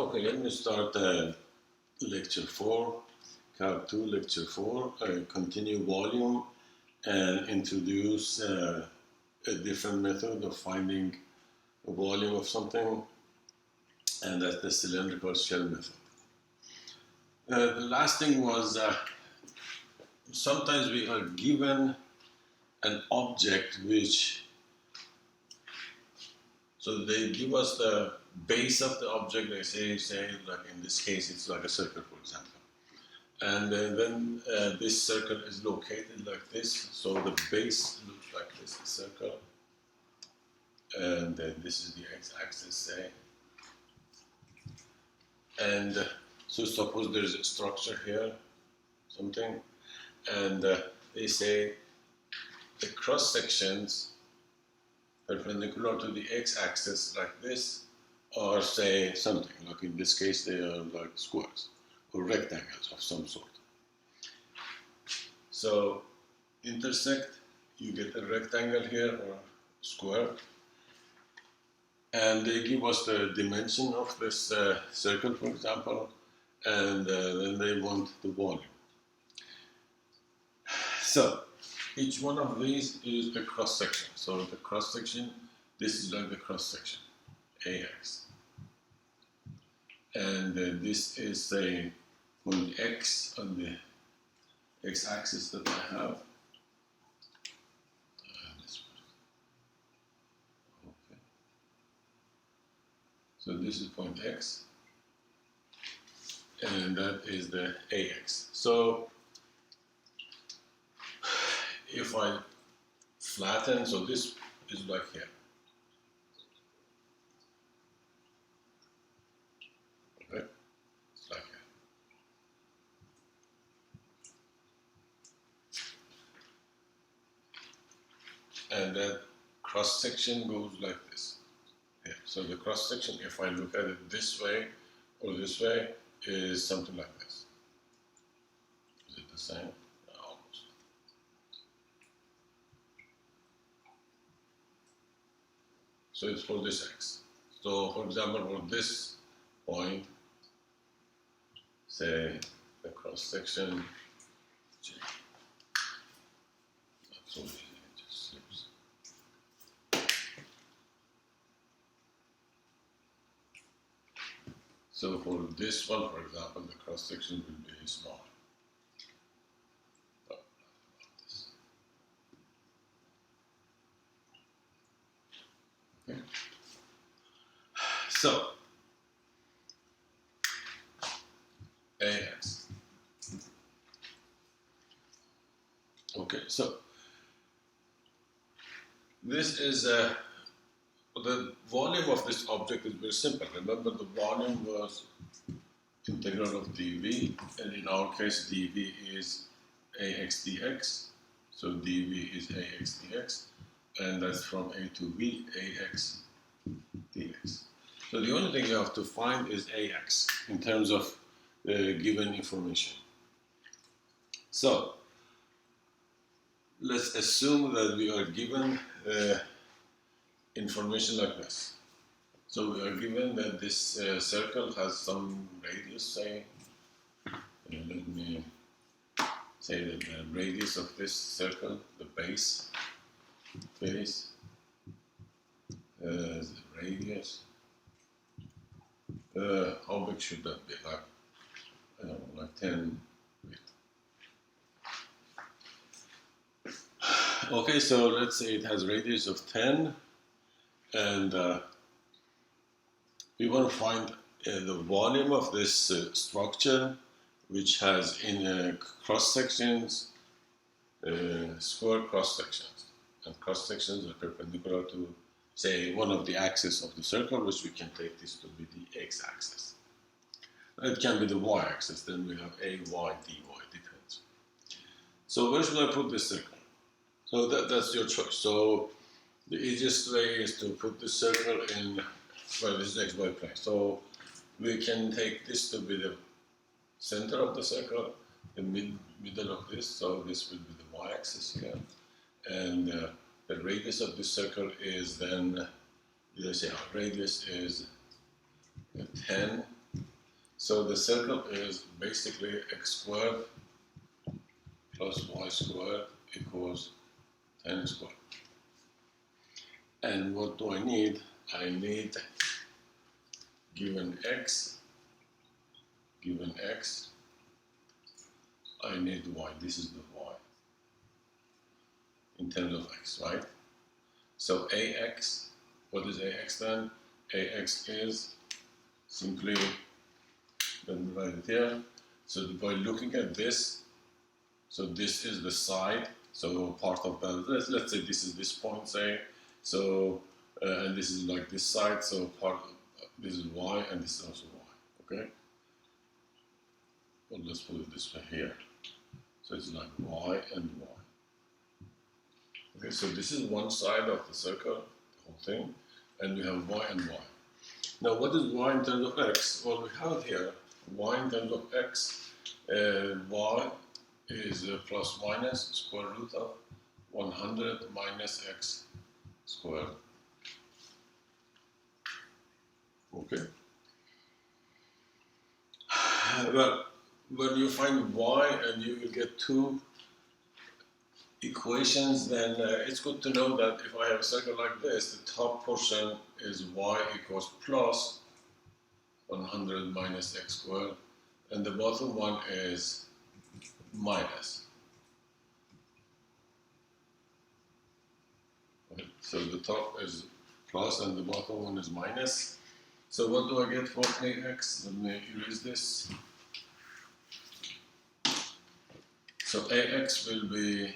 Okay, let me start lecture 4, Cap 2, lecture 4, continue volume and introduce a different method of finding a volume of something, and that's the cylindrical shell method. The last thing was sometimes we are given an object which, so they give us the base of the object. They say like in this case it's like a circle, for example, and then this circle is located like this, so the base looks like this, the circle, and then this is the x-axis, say, and so suppose there is a structure here, something, and they say the cross sections perpendicular to the x-axis like this, or say something like in this case they are like squares or rectangles of some sort. So intersect, you get a rectangle here or square, and they give us the dimension of this circle, for example, and then they want the volume. So each one of these is a cross section. So the cross section, this is like the cross section, AX. And this is say point X on the x-axis that I have. Okay. So this is point X, and that is the AX. So if I flatten, so this is like here. Okay, it's like here. And that cross section goes like this. Yeah. So the cross section, if I look at it this way or this way, is something like this. Is it the same? Almost. So it's for this x. So for example, for this point, say the cross section, that's so easy, it just slips. So for this one, for example, the cross section will be small. Okay. So AX. Okay, so this is the volume of this object is very simple. Remember, the volume was integral of dV, and in our case dV is AX dx. So dV is AX dx, and that's from A to B, AX dx. So the only thing you have to find is AX in terms of the given information. So let's assume that we are given information like this. So we are given that this circle has some radius, say, let me say that the radius of this circle, the base, the radius, how big should that be? Like, I don't know, like 10 feet. Okay, so let's say it has radius of 10, and we want to find the volume of this structure, which has in cross sections, square cross sections, and cross sections are perpendicular to, say, one of the axes of the circle, which we can take this to be the x-axis. It can be the y-axis, then we have a, y, dy, depends. So where should I put this circle? So that's your choice. So the easiest way is to put the circle in, well, this is xy plane. So we can take this to be the center of the circle, the middle of this, so this will be the y-axis here. And the radius of this circle is then, let's say our radius is 10 So the circle is basically x squared plus y squared equals 10 squared. And what do I need? I need given x, I need y. This is the y in terms of x, right? So ax, what is ax then? Ax is simply, let me write it here. So by looking at this, so this is the side, so part of that, let's say this is this point, say, so, and this is like this side, so part of, this is y and this is also y, okay? Well, let's put it this way here. So it's like y and y. Okay, so this is one side of the circle, the whole thing, and we have y and y. Now, what is y in terms of x? Well, we have here y in terms of x. Y is plus minus square root of 100 minus x squared. Okay. Well, when you find y and you will get two equations, then it's good to know that if I have a circle like this, the top portion is y equals plus 100 minus x squared, and the bottom one is minus. Okay. So the top is plus and the bottom one is minus. So what do I get for ax? Let me erase this. So ax will be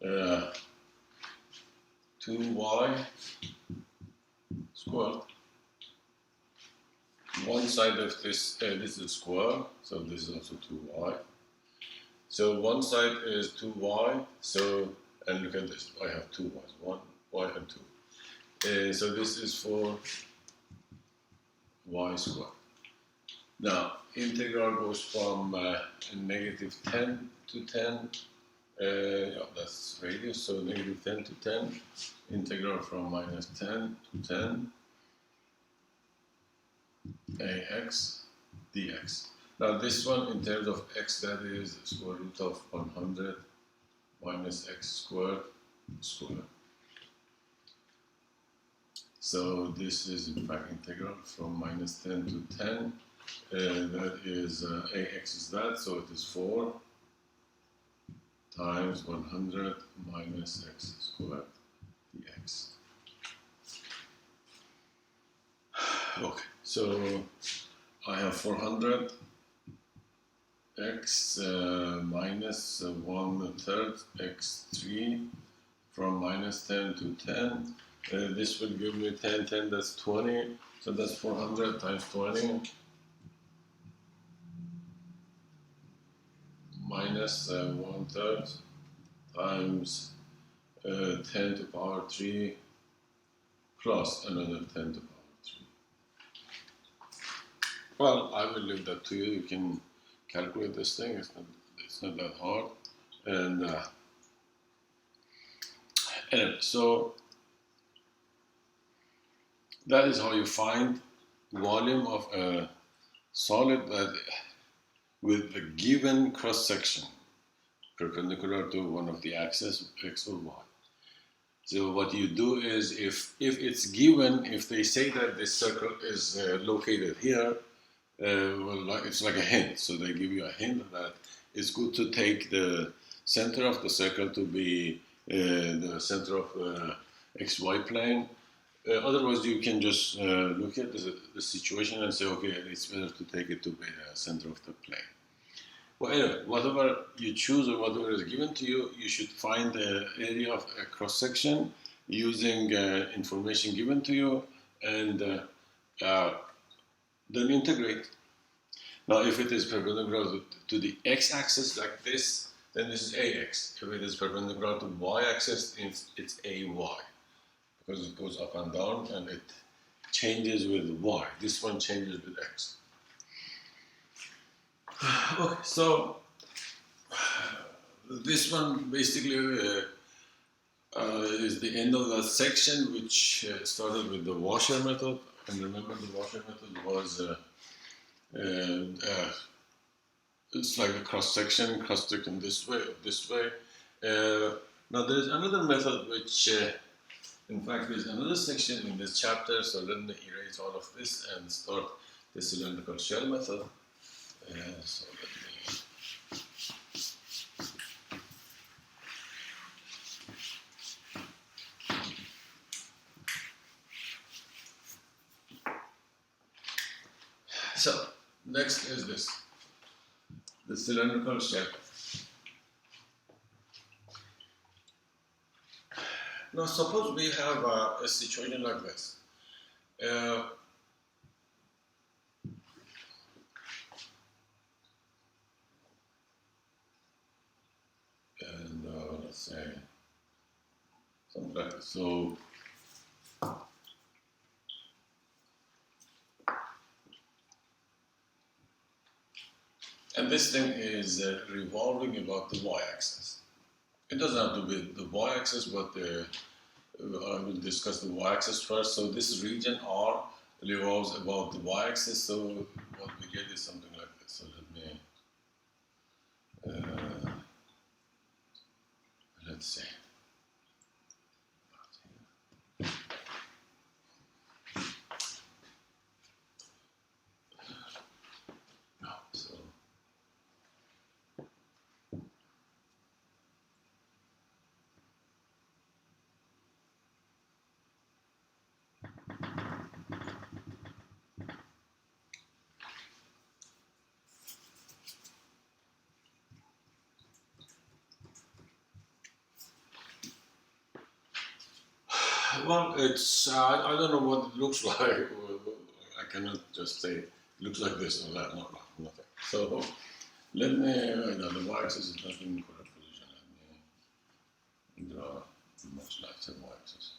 2y squared. One side of this, this is square, so this is also 2y. So one side is 2y, so, and look at this, I have two y's, 1y and 2. So this is for y squared. Now, integral goes from negative 10 to 10, yeah, that's radius, so negative 10 to 10, integral from minus 10 to 10, ax dx. Now this one, in terms of x, that is square root of 100 minus x squared squared. So this is in fact integral from minus 10 to 10. That is ax is that, so it is 4 times 100 minus x squared dx. Okay, so I have 400 x minus 1/3 x3 from minus 10 to 10. This will give me 10, 10, that's 20. So that's 400 times 20 minus 1/3 times 10 to the power 3 plus another 10 to the power 3. Well, I will leave that to you. You can calculate this thing. It's not that hard. And anyway, so that is how you find volume of a solid that with a given cross section perpendicular to one of the axes, x or y. So what you do is, if it's given, if they say that this circle is located here, well, it's like a hint. So they give you a hint that it's good to take the center of the circle to be the center of xy plane. Otherwise, you can just look at the situation and say, okay, it's better to take it to be the center of the plane. Well, anyway, whatever you choose or whatever is given to you, you should find the area of a cross-section using information given to you, and then integrate. Now, if it is perpendicular to the x-axis like this, then this is ax. If it is perpendicular to the y-axis, it's ay, because it goes up and down and it changes with y. This one changes with x. Okay, so this one basically is the end of that section, which started with the washer method. And remember, the Walker method was it's like a cross-section this way, this way. Now there's another method which, in fact, there's another section in this chapter, so let me erase all of this and start the cylindrical shell method. So let me... So, next is this, the cylindrical shell. Now suppose we have a situation like this. Let's say something like this. So and this thing is revolving about the y-axis. It doesn't have to be the y-axis, but I will discuss the y-axis first. So this region R revolves about the y-axis. So what we get is something like this. So let me let's see. No, so well, it's I don't know what it looks like. I cannot just say it looks like this or that. No, nothing. So let me. The y-axis is not in the correct position. Let me draw a much lighter y-axis.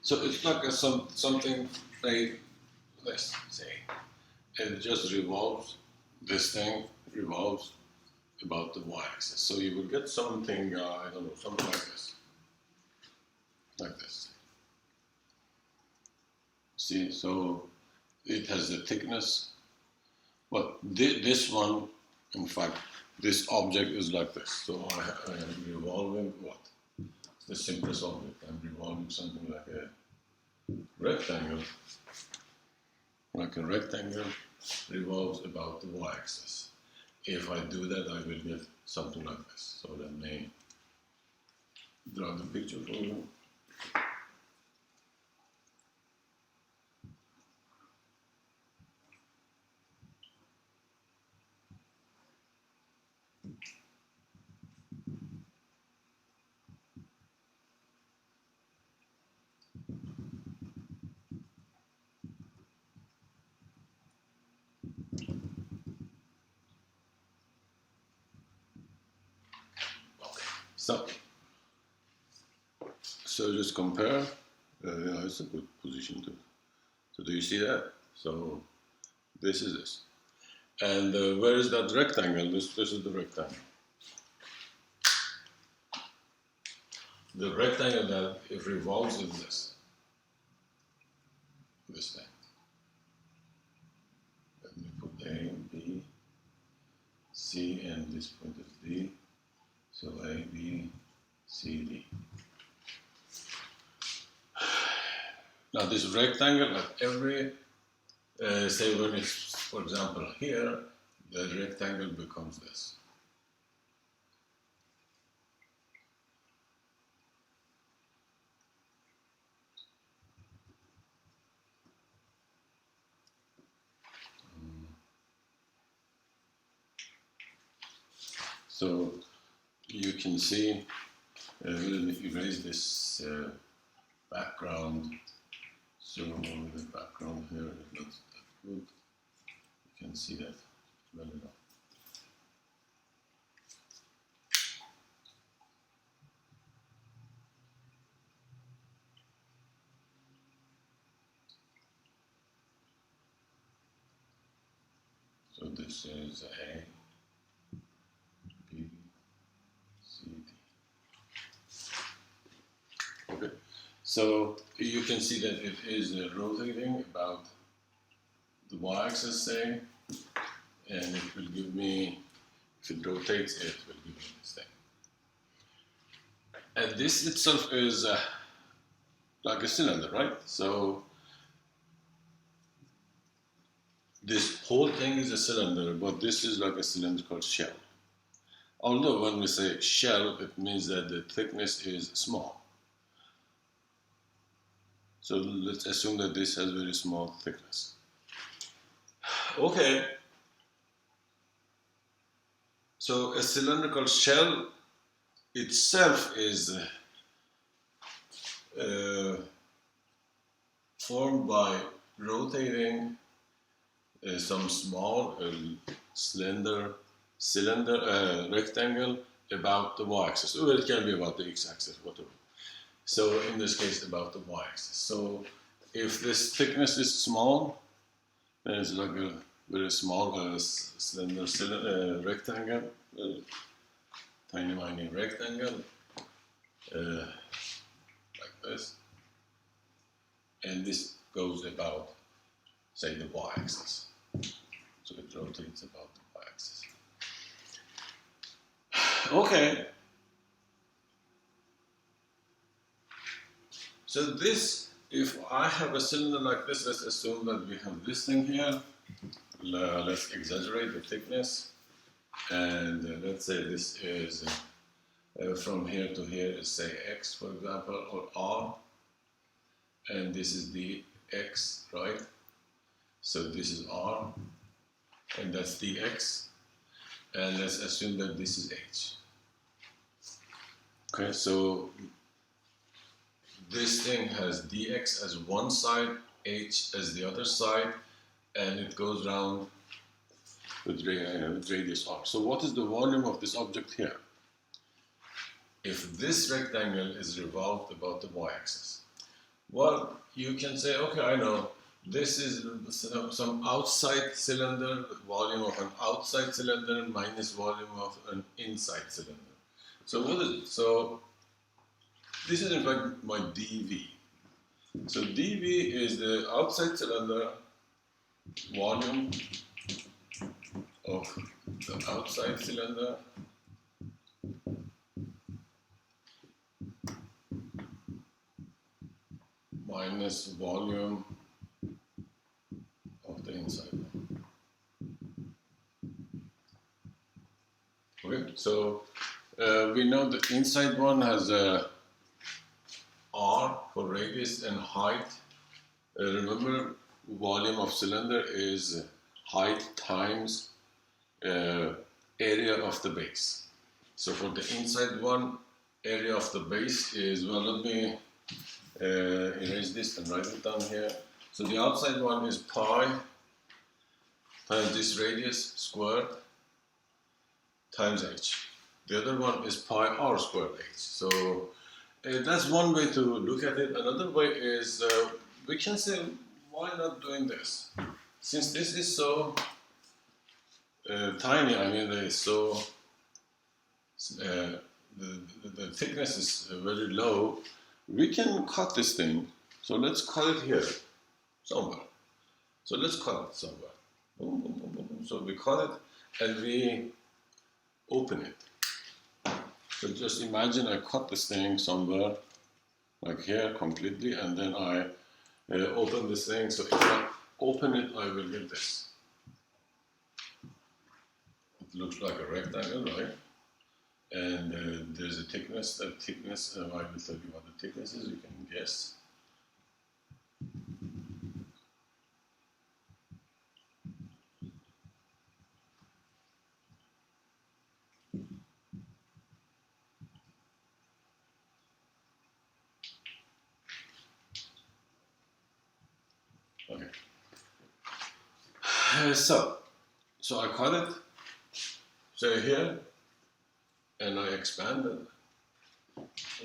So it's like something like let's say it just revolves. This thing revolves about the y-axis. So you will get something I don't know, something like this, like this. See, so it has the thickness, but this one, in fact, this object is like this. So I am revolving what? It's the simplest object. I'm revolving something like a rectangle. Like a rectangle revolves about the y-axis. If I do that, I will get something like this. So let me draw the picture for you. So just compare. It's a good position to. So do you see that? So this is this. And where is that rectangle? This is the rectangle. The rectangle that it revolves is this. This thing. Let me put A, B, C, and this point is D. So A, B, C, D. Now this rectangle at every, say when it's, for example, here, the rectangle becomes this. So you can see, let me erase this background. So the background here is not that good. You can see that well enough. this is A, B, C, D. Okay, so you can see that it is rotating about the y-axis, say, and it will give me, if it rotates, it will give me this thing. And this itself is like a cylinder, right? So this whole thing is a cylinder, but this is like a cylindrical shell. Although when we say shell, it means that the thickness is small. So let's assume that this has very small thickness. Okay. So a cylindrical shell itself is formed by rotating some small rectangle about the y-axis. Well, it can be about the x-axis, whatever. So in this case, about the y-axis. So if this thickness is small, then it's like a very small rectangle, tiny rectangle, like this, and this goes about, say, the y-axis. So it rotates about the y-axis. Okay. So this, if I have a cylinder like this, let's assume that we have this thing here. Let's exaggerate the thickness, and let's say this is from here to here is, say, x, for example, or r, and this is the x, right? So this is r, and that's dx, and let's assume that this is h. Okay, so this thing has dx as one side, h as the other side, and it goes round with radius r. So what is the volume of this object here? If this rectangle is revolved about the y-axis, well, you can say, okay, I know, this is some outside cylinder, volume of an outside cylinder minus volume of an inside cylinder. So what is it? So this is in fact my dV. So dV is the outside cylinder volume of the outside cylinder minus volume of the inside one. Okay, so we know the inside one has a r for radius and height. Remember, volume of cylinder is height times area of the base. So for the inside one, area of the base is, well, let me erase this and write it down here. So the outside one is pi times this radius squared times h. The other one is pi r squared h. So that's one way to look at it. Another way is we can say, why not doing this? Since this is so tiny, I mean, it's so the thickness is very low, we can cut this thing. So let's cut it here, somewhere. So let's cut it somewhere. Boom, boom, boom, boom, boom. So we cut it and we open it. So just imagine I cut this thing somewhere, like here completely, and then I open this thing. So if I open it, I will get this. It looks like a rectangle, right? And there's a thickness. That thickness, I will tell you what the thickness is, you can guess. Okay. So I cut it, say here, and I expand it,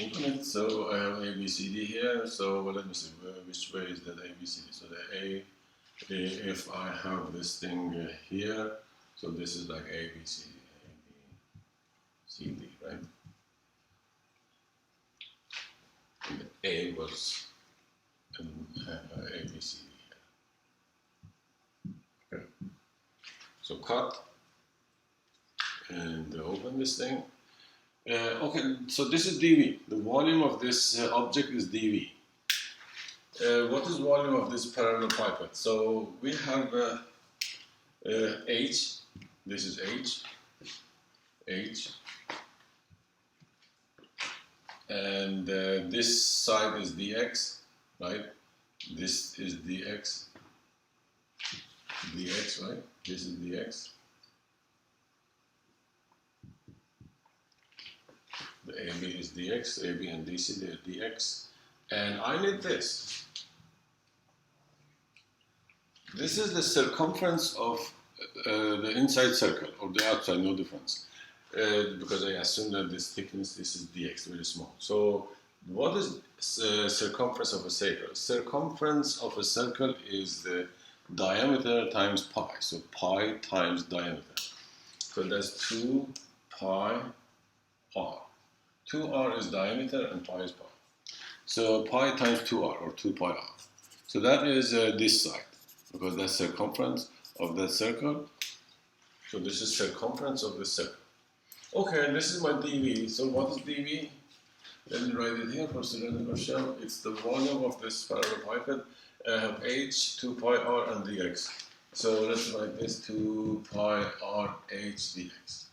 open it. So I have A, B, C, D here. So well, let me see, which way is that A, B, C, D? So the A, if I have this thing here, So this is like A, B, C, A, B, C, D, right? And A was A, B, C, D here. Okay. So cut and open this thing. Okay, so this is dV. The volume of this object is dV. What is volume of this parallel pipette? So we have H. This is H, and this side is dx, right? This is dx, right? This is dx. The AB is dx, AB and DC, they are dx. And I need this. This is the circumference of the inside circle, or the outside, no difference. Because I assume that this thickness, this is dx, very small. So what is circumference of a circle? Circumference of a circle is the diameter times pi. So pi times diameter. So that's 2 pi r. 2r is diameter and pi is pi. So pi times 2r, or 2 pi r. So that is this side, because that's circumference of that circle. So this is circumference of the circle. Okay, and this is my dV. So what is dV? Let me write it here for cylindrical shell. It's the volume of this parallel pipette. I have H, 2 pi r, and dx. So let's write this 2 pi r h dx.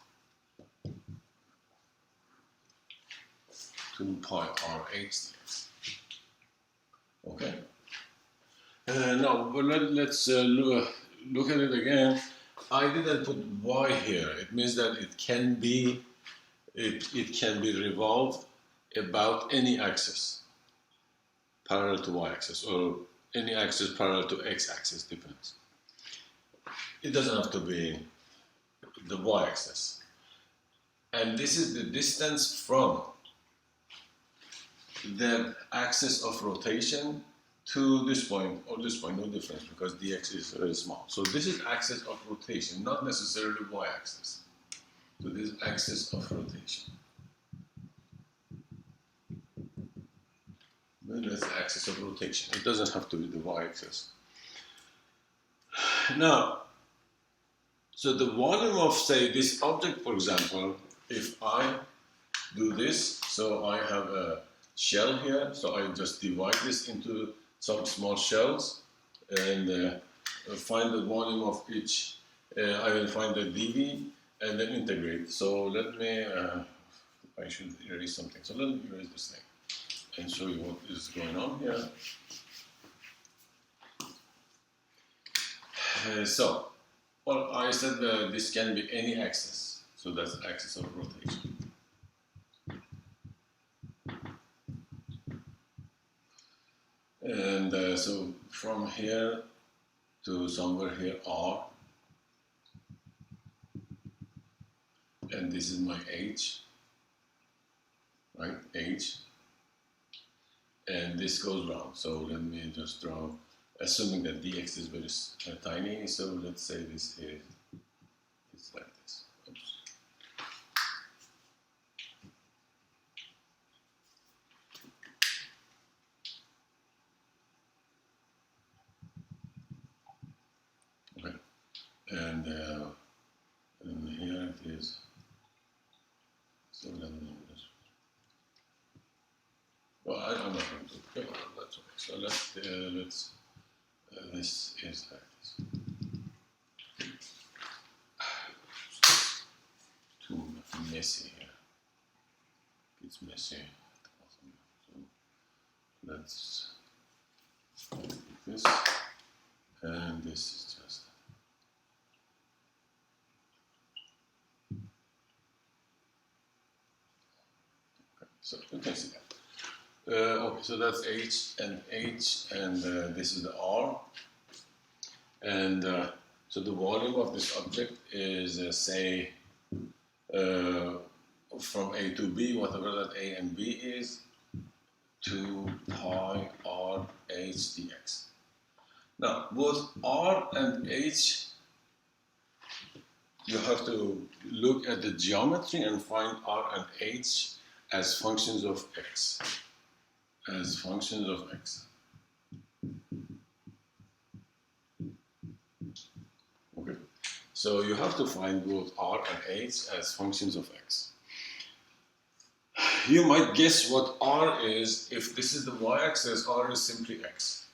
2 pi r h dx. Okay. Now let's look at it again. I didn't put y here. It means that it can be revolved about any axis parallel to y-axis, or any axis parallel to x-axis, depends. It doesn't have to be the y-axis. And this is the distance from the axis of rotation to this point or this point, no difference, because dx is very small. So this is axis of rotation, not necessarily y-axis. So this is axis of rotation. That's axis of rotation. It doesn't have to be the y-axis. Now, so the volume of, say, this object, for example, if I do this, so I have a shell here, so I just divide this into some small shells and find the volume of each. I will find the dV and then integrate. So let me, I should erase something. So let me erase this thing and show you what is going on here. Well, I said this can be any axis. So that's axis of rotation. And so from here to somewhere here, R, and this is my H, right, H, and this goes round. So let me just draw, assuming that dx is very tiny, so let's say this is, it's like this. Oops. Okay, and here it is. So let me just, well, I'm not going to. Okay, that's okay. So let's this is like this. Too messy here. It's messy at the bottom. So let's do this, and this is just. Okay, so you can see that. Okay, so that's H, and this is the R. And so the volume of this object is, say, from A to B, whatever that A and B is, 2 pi R H dx. Now, both R and H you have to look at the geometry and find R and H as functions of X. As functions of X. Okay. So you have to find both R and H as functions of X. You might guess what R is. If this is the y-axis, R is simply X.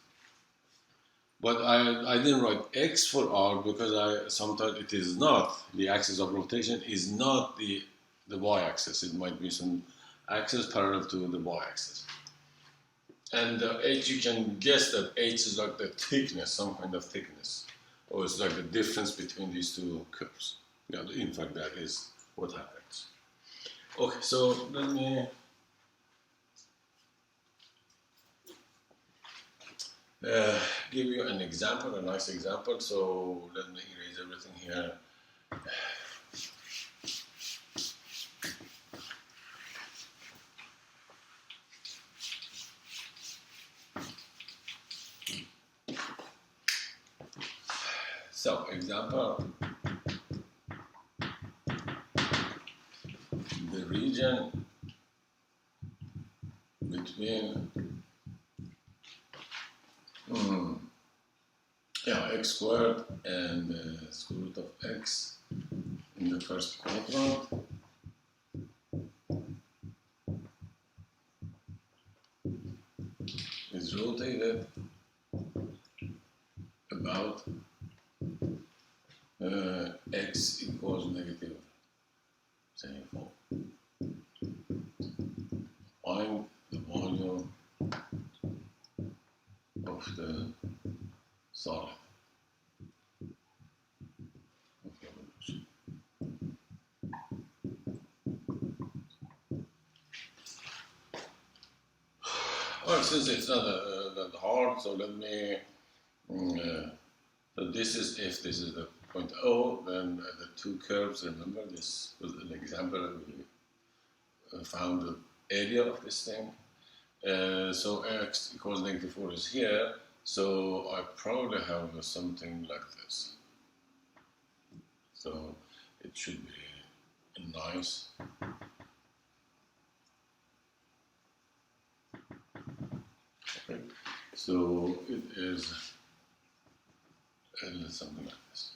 But I didn't write X for R because sometimes it is not. The axis of rotation is not the y-axis. It might be some axis parallel to the y-axis. And H, you can guess that H is like the thickness, some kind of thickness. Or it's like the difference between these two curves. Yeah, in fact, that is what happens. Okay, so let me give you an example, a nice example. So let me erase everything here. So, example, the region between x squared and square root of x in the first quadrant is rotated about x equals negative 4. Find the volume of the solid of revolution. Well, since it's not that hard, so let me. So this is, if this is the point O, then the two curves, remember this was an example, we found the area of this thing. So x equals negative 4 is here, so I probably have something like this. So it should be nice. Okay. So it is something like this.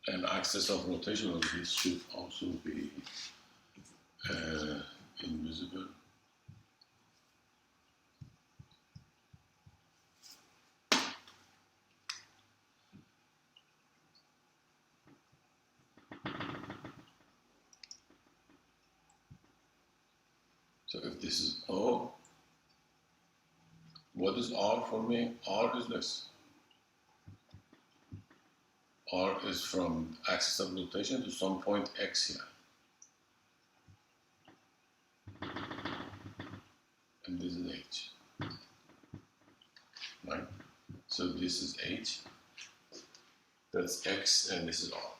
And axis of rotation of this should also be invisible. So if this is O, what is R for me? R is this. R is from axis of rotation to some point X here. And this is H. Right? So this is H. That's X and this is R.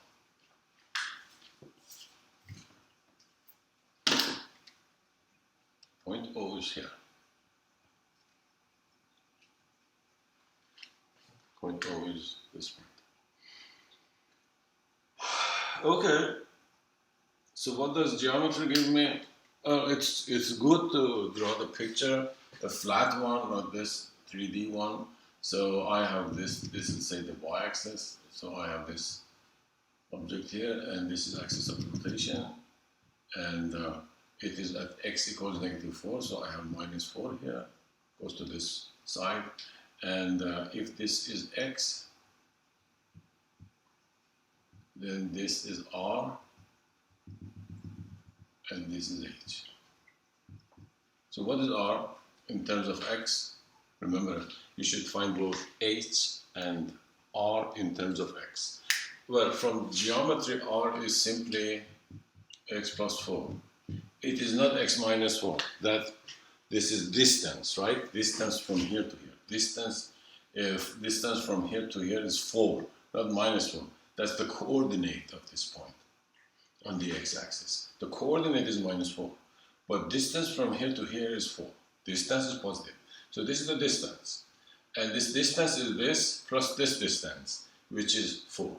Point O is here. Point O is this point. Okay. So what does geometry give me? It's good to draw the picture, a flat one, not this 3D one. So I have this is say the y-axis. So I have this object here, and this is axis of rotation, and it is at x equals negative 4. So I have -4 here, goes to this side, and if this is x, then this is R, and this is H. So what is R in terms of X? Remember, you should find both H and R in terms of X. Well, from geometry, R is simply X plus 4. It is not X minus 4. This is distance, right? Distance from here to here. Distance from here to here is 4, not -4. That's the coordinate of this point on the x-axis. The coordinate is -4, but distance from here to here is 4. Distance is positive. So this is the distance. And this distance is this plus this distance, which is 4.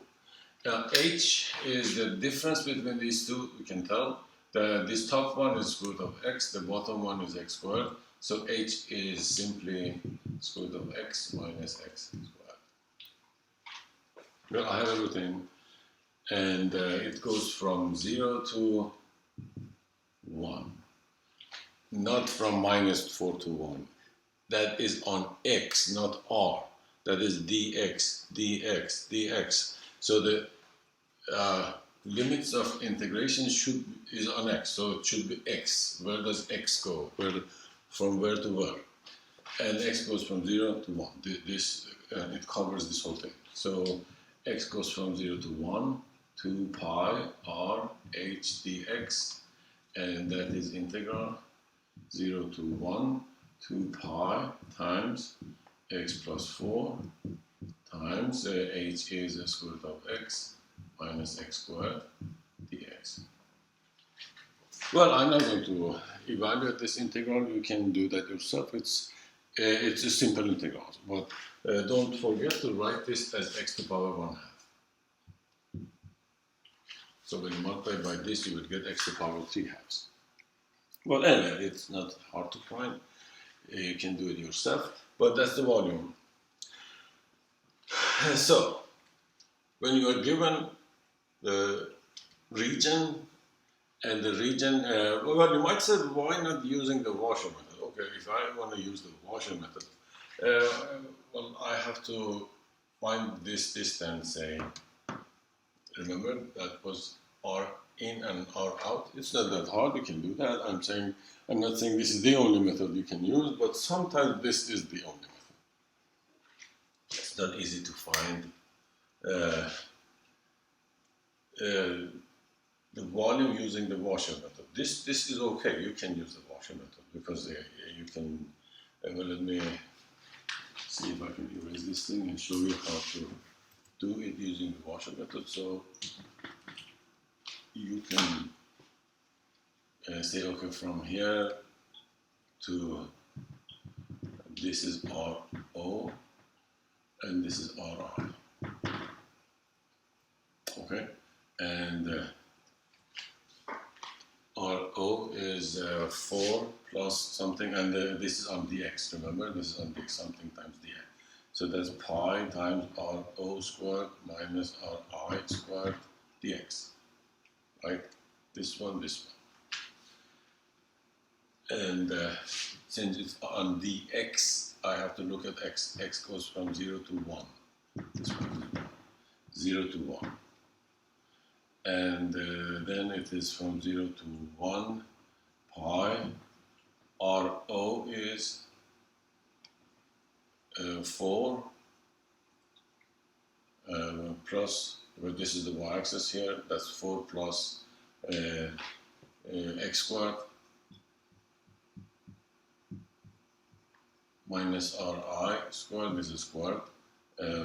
Now h is the difference between these two. We can tell that this top one is square root of x, the bottom one is x squared. So h is simply square root of x minus x squared. Well, I have everything, and it goes from 0 to 1, not from minus 4 to 1. That is on x, not r. That is dx, dx, dx. So the limits of integration is on x, so it should be x. Where does x go? From where to where? And x goes from 0 to 1. It covers this whole thing. So x goes from 0 to 1, 2 pi r h dx, and that is integral 0 to 1, 2 pi times x plus 4 times h is the square root of x minus x squared dx. Well, I'm not going to evaluate this integral. You can do that yourself. It's a simple integral, but don't forget to write this as x to the power 1/2. So when you multiply by this, you will get x to the power 3/2. Well, anyway, it's not hard to find. You can do it yourself, but that's the volume. So, when you are given the region, and the region, well, you might say, why not using the washer method? Okay, if I want to use the washer method, well, I have to find this distance, say, remember that was R in and R out. It's not that hard, you can do that. I'm not saying this is the only method you can use, but sometimes this is the only method. It's not easy to find the volume using the washer method. This is okay, you can use the washer method because you can, well, let me see if I can erase this thing and show you how to do it using the washer method. So you can say, okay, from here to this is RO and this is RR. Okay, and RO is 4 plus something, and this is on dx. Remember, this is on dx, something times dx. So that's pi times RO squared minus RI squared dx. Right? This one, this one. And since it's on dx, I have to look at x. X goes from 0 to 1. This one is 0 to 1. And then it is from 0 to 1 pi. RO is 4 plus, well, this is the y-axis here, that's 4 plus x squared minus RI squared, this is squared,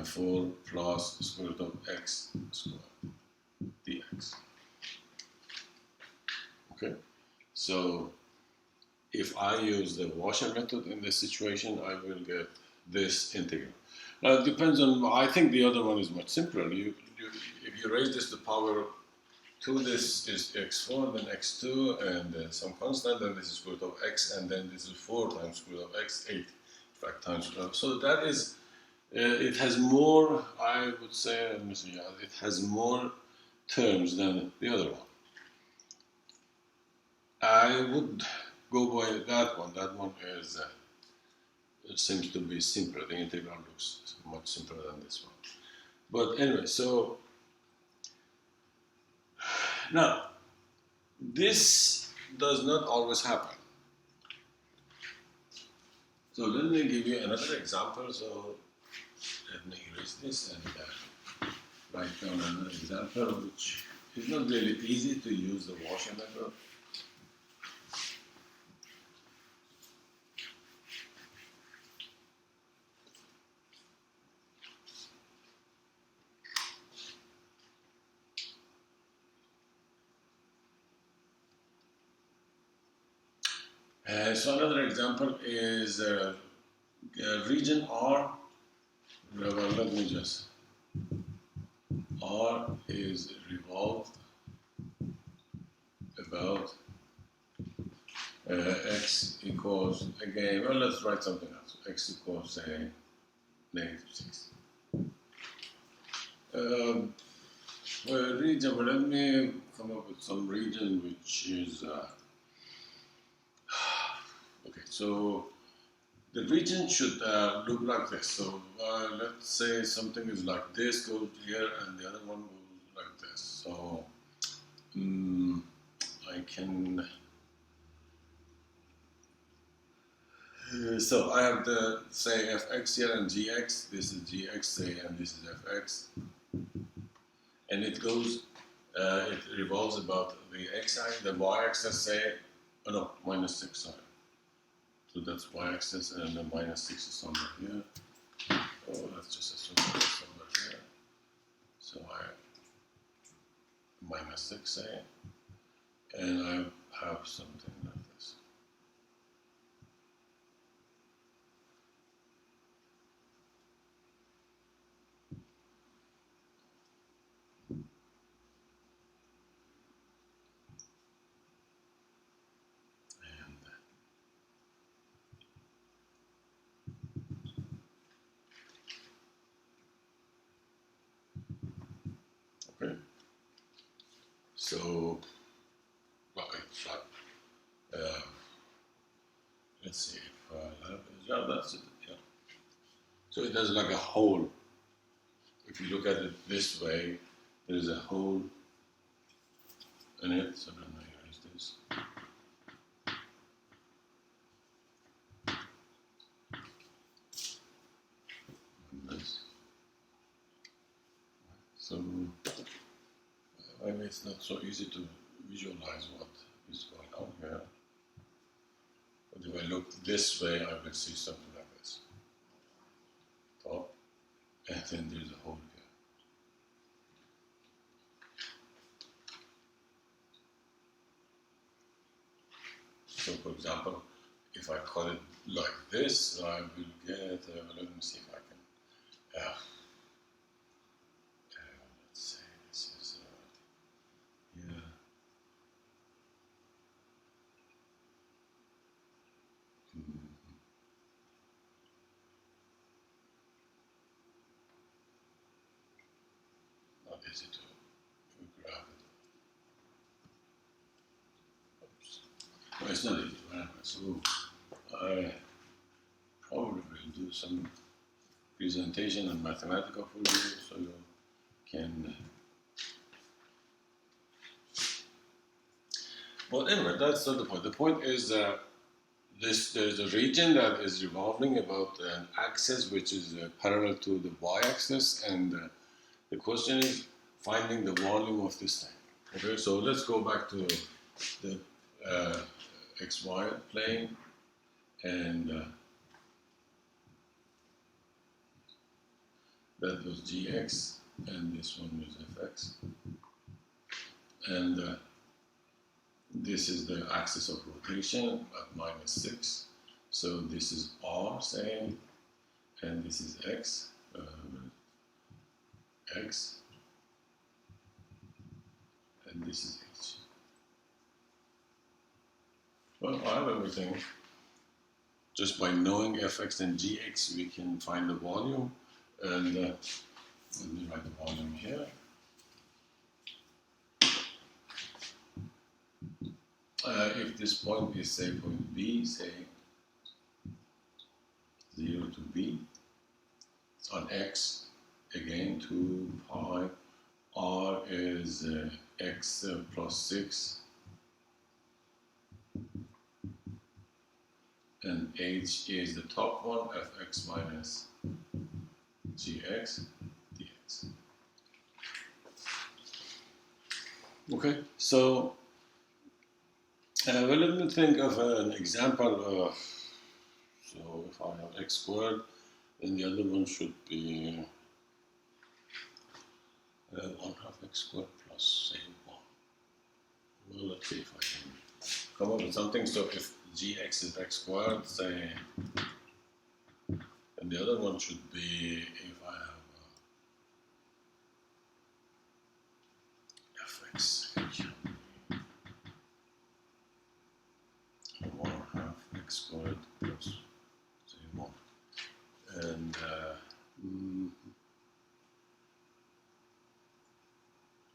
4 plus square root of x squared dx. Okay, so if I use the washer method in this situation, I will get this integral. Now it depends on, I think the other one is much simpler. If you raise this to power 2, this is x4, then x2, and some constant, then this is square root of x, and then this is 4 times square root of x, 8, in fact, times square root of. So that is, it has more, I would say, let me see, it has more terms than the other one. I would go by that one. That one is, it seems to be simpler. The integral looks much simpler than this one. But anyway, so now this does not always happen. So let me give you another example. So let me erase this and write down another example, which is not really easy to use the washer method. So another example is region R, well, let me just, R is revolved about x equals, again, well, let's write something else. X equals, say, -6. Well, region, well, let me come up with some region which is, okay, so the region should look like this. So let's say something is like this, goes here, and the other one goes like this. So I can, so I have the, say, fx here and gx. This is gx, say, and this is fx. And it goes, it revolves about the x-axis, the y-axis, say, oh no, -6, sorry. So that's y-axis, and the -6 is somewhere here. Oh, let's just assume it's somewhere here. So I -6, say, and I have something like this. Okay. So, okay, flat. Let's see if I have, yeah, that's it. Yeah. So it does like a hole. If you look at it this way, there is a hole in it. So let me erase this. And this. So maybe it's not so easy to visualize what is going on here. But if I look this way, I will see something like this. Top, and then there's a hole here. So for example, if I cut it like this, I will get, let me see if I can, let's say this is here. Not easy to grab it. Oops. No, it's not easy to grab it. So I probably will do some presentation and mathematical for you so you can. Well, anyway, that's not the point. The point is that there's a region that is revolving about an axis which is parallel to the y-axis, and the question is finding the volume of this thing. Okay, so let's go back to the xy plane, and that was gx, and this one was fx, and this is the axis of rotation at -6. So this is r, say, and this is x, x, and this is h. Well, I have everything. Just by knowing fx and gx, we can find the volume, and let me write the volume here. If this point is, say, point B, say 0 to B, on x, again 2 pi, r is x plus 6, and h is the top one, fx minus gx dx. Okay, so well, let me think of an example. So if I have x squared, then the other one should be 1/2 x squared plus, say, 1. Well, let's see if I can come up with something. So if gx is x squared, say the other one should be, if I have fx, 1/2 x squared plus 3 more. And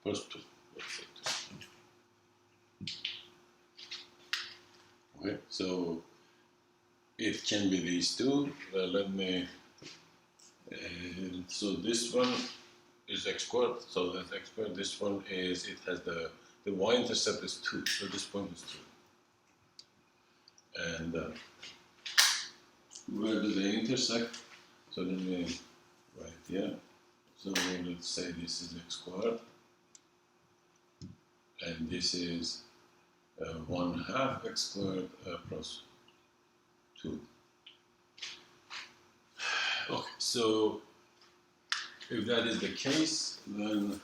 plus 2, let's say 2. Okay, so it can be these two. Let me, so this one is x squared, so that's x squared. This one is, it has the y-intercept is 2, so this point is 2. And where do they intersect? So let me write here. So let's say this is x squared, and this is 1/2 x squared plus 2. Okay, so if that is the case, then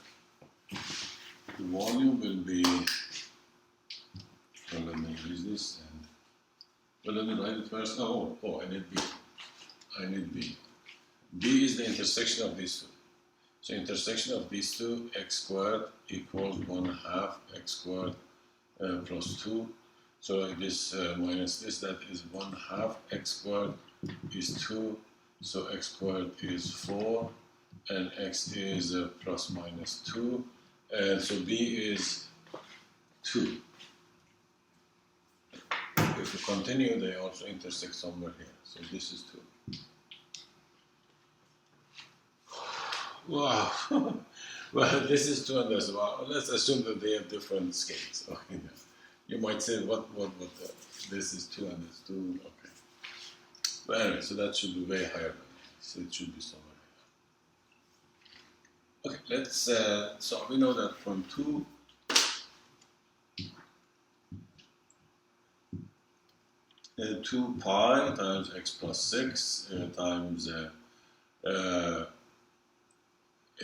the volume will be, well, let me use this, and well, let me write it first. Oh, I need B. I need B. B is the intersection of these two. So intersection of these two, x squared equals 1/2 x squared plus 2. So this minus this, that is 1/2 x squared is 2. So x squared is 4, and x is plus minus 2. And so B is 2. If you continue, they also intersect somewhere here. So this is 2. Wow. Well, this is 2 and this. Well, let's assume that they have different scales. Okay. You might say, what this is 2 and this 2. Okay. But anyway, so that should be way higher than this. So it should be somewhere here. Okay, let's, so we know that from 2 2 pi times x plus 6 times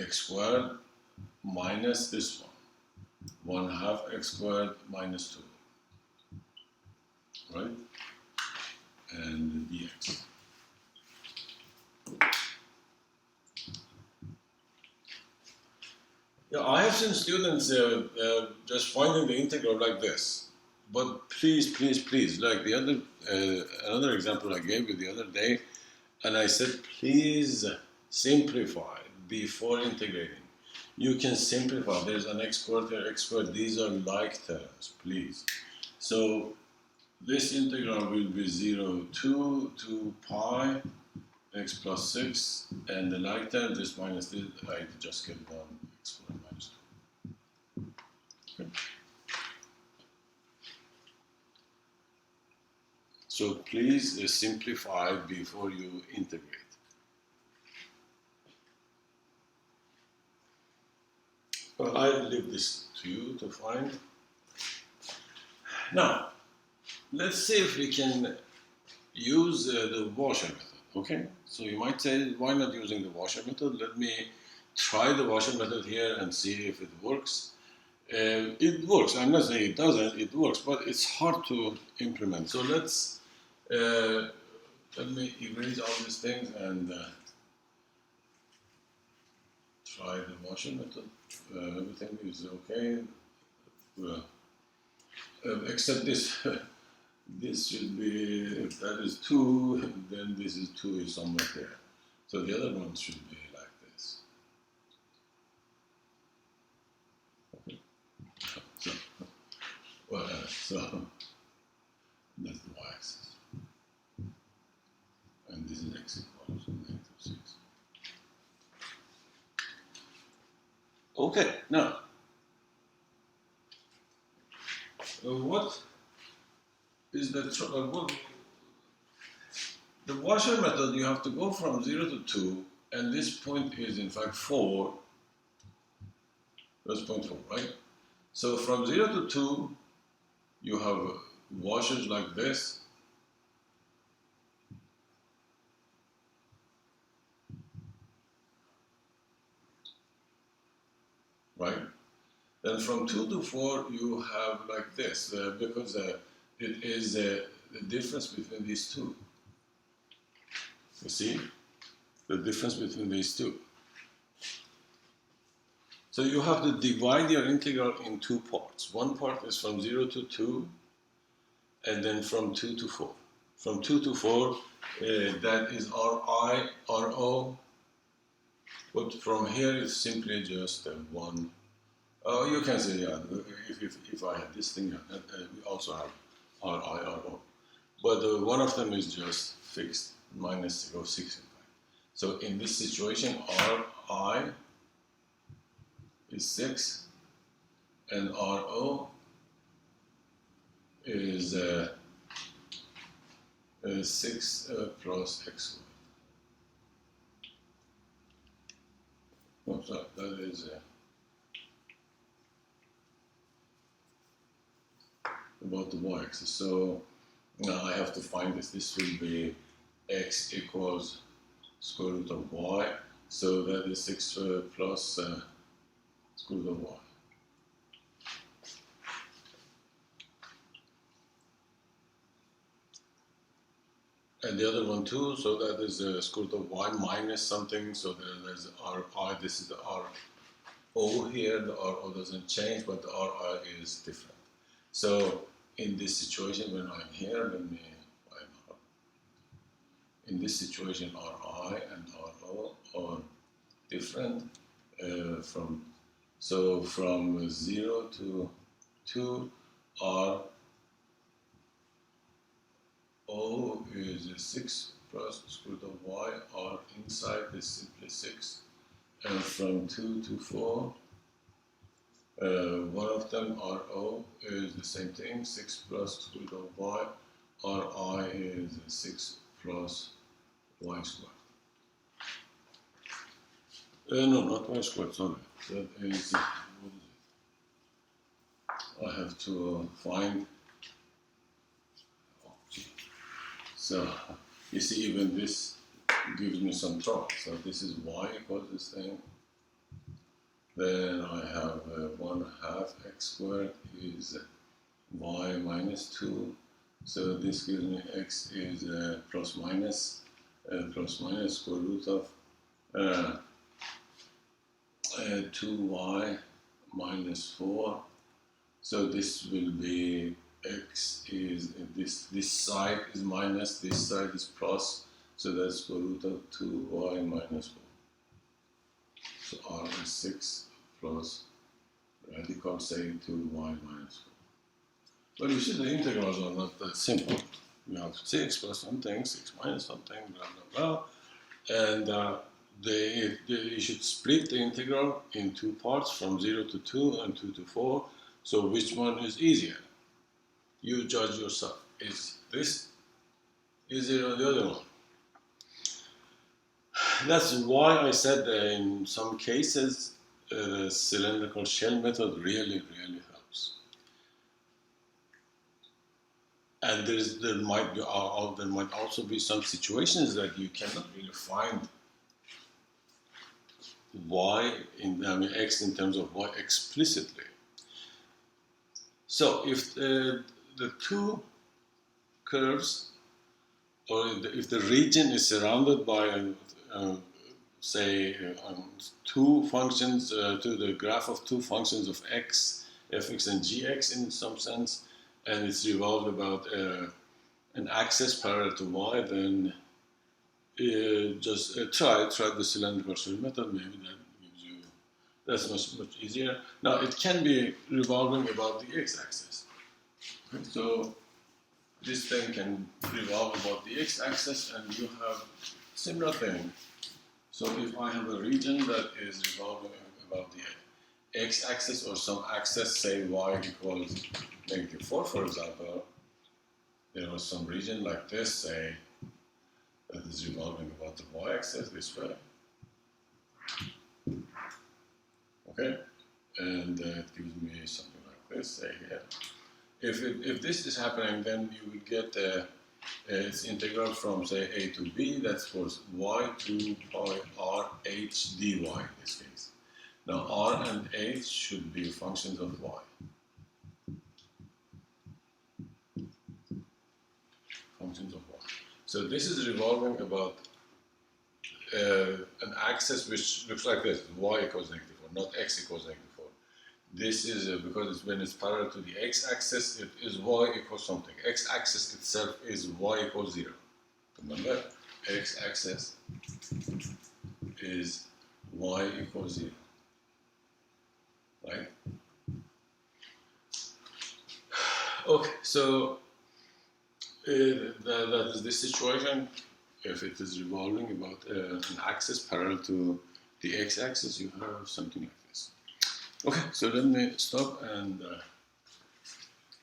x squared minus this one, 1/2 x squared minus 2, right? And dx. Yeah, I have seen students just finding the integral like this. But please, like the other, another example I gave you the other day, and I said, please simplify before integrating. You can simplify. There's an x squared here, x squared. These are like terms, please. So this integral will be 0 to 2 pi x plus 6, and the like term, this minus this, I just get 1 x squared minus 2. Okay. So please simplify before you integrate. Well, I'll leave this to you to find. Now, let's see if we can use the washer method, okay? So you might say, why not using the washer method? Let me try the washer method here and see if it works. It works. I'm not saying it doesn't, it works, but it's hard to implement. So let's, let me erase all these things and try the washer method. Everything is okay. Except this. This should be, if that is 2, then this is 2 is somewhere there. So the other one should be like this. Okay. So, well, so that's the y-axis. And this is x equals -6. Okay, now, what is the washer method? You have to go from 0 to 2, and this point is in fact 4. That's point 4, right? So from 0 to 2, you have washers like this. Right? Then from 2 to 4, you have like this, because it is the difference between these two. You see? the difference between these two. So you have to divide your integral in two parts. One part is from 0 to 2, and then from 2 to 4. From 2 to 4, that is Ri, Ro, but from here it's simply just 1. Oh, you can say, yeah, if I have this thing, we also have Ri, Ro. But one of them is just fixed, minus 0.65. So in this situation, Ri is 6, and Ro is 6 plus x squared. Oh, sorry, that is about the y-axis. So now I have to find this. This will be x equals square root of y. So that is 6 plus square root of y. And the other one too, so that is square root of y minus something, so there's Ri, this is the Ro here, the Ro doesn't change, but the Ri is different. So in this situation, when I'm here, let me find out. In this situation, Ri and Ro are different from 0 to 2, O is 6 plus square root of y, R inside is simply 6. And from 2 to 4, one of them, Ro, is the same thing, 6 plus square root of y, Ri is 6 plus y squared. No, not y squared, sorry. That is, what is it? I have to find. So, you see, even this gives me some trouble. So this is y equals this thing. Then I have 1/2 x squared is y minus 2. So this gives me x is plus minus square root of 2y minus 4. So this will be x is this side is minus, this side is plus, so that's square root of 2y minus 4. So r is 6 plus radical, say, 2y minus 4. But you see the integrals are not that simple. You have 6 plus something, 6 minus something, blah blah blah. And you should split the integral in two parts, from 0 to 2 and 2 to 4. So which one is easier? You judge yourself. Is this easier or the other one? That's why I said that in some cases the cylindrical shell method really helps. And there might also be some situations that you cannot really find x in terms of y explicitly. So if the two curves, or if the region is surrounded by two functions, to the graph of two functions of x, fx and gx in some sense, and it's revolved about an axis parallel to y, then just try the cylindrical shell method. Maybe that gives you, that's much easier. Now it can be revolving about the x-axis. Okay, so this thing can revolve about the x-axis, and you have similar thing. So if I have a region that is revolving about the x-axis or some axis, say y equals -4, for example, there was some region like this, say, that is revolving about the y-axis this way. Okay, and it gives me something like this, say here. If this is happening, then you will get its integral from, say, a to b. That's for y to pi r h dy in this case. Now r and h should be functions of y. Functions of y. So this is revolving about an axis which looks like this, y equals -4, not x equals -4. This is because when it's parallel to the x-axis, it is y equals something. X-axis itself is y equals 0. Remember, x-axis is y equals 0. Right? Okay, so that is the situation. If it is revolving about an axis parallel to the x-axis, you have something like this. Okay, so let me stop and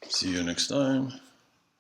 see you next time.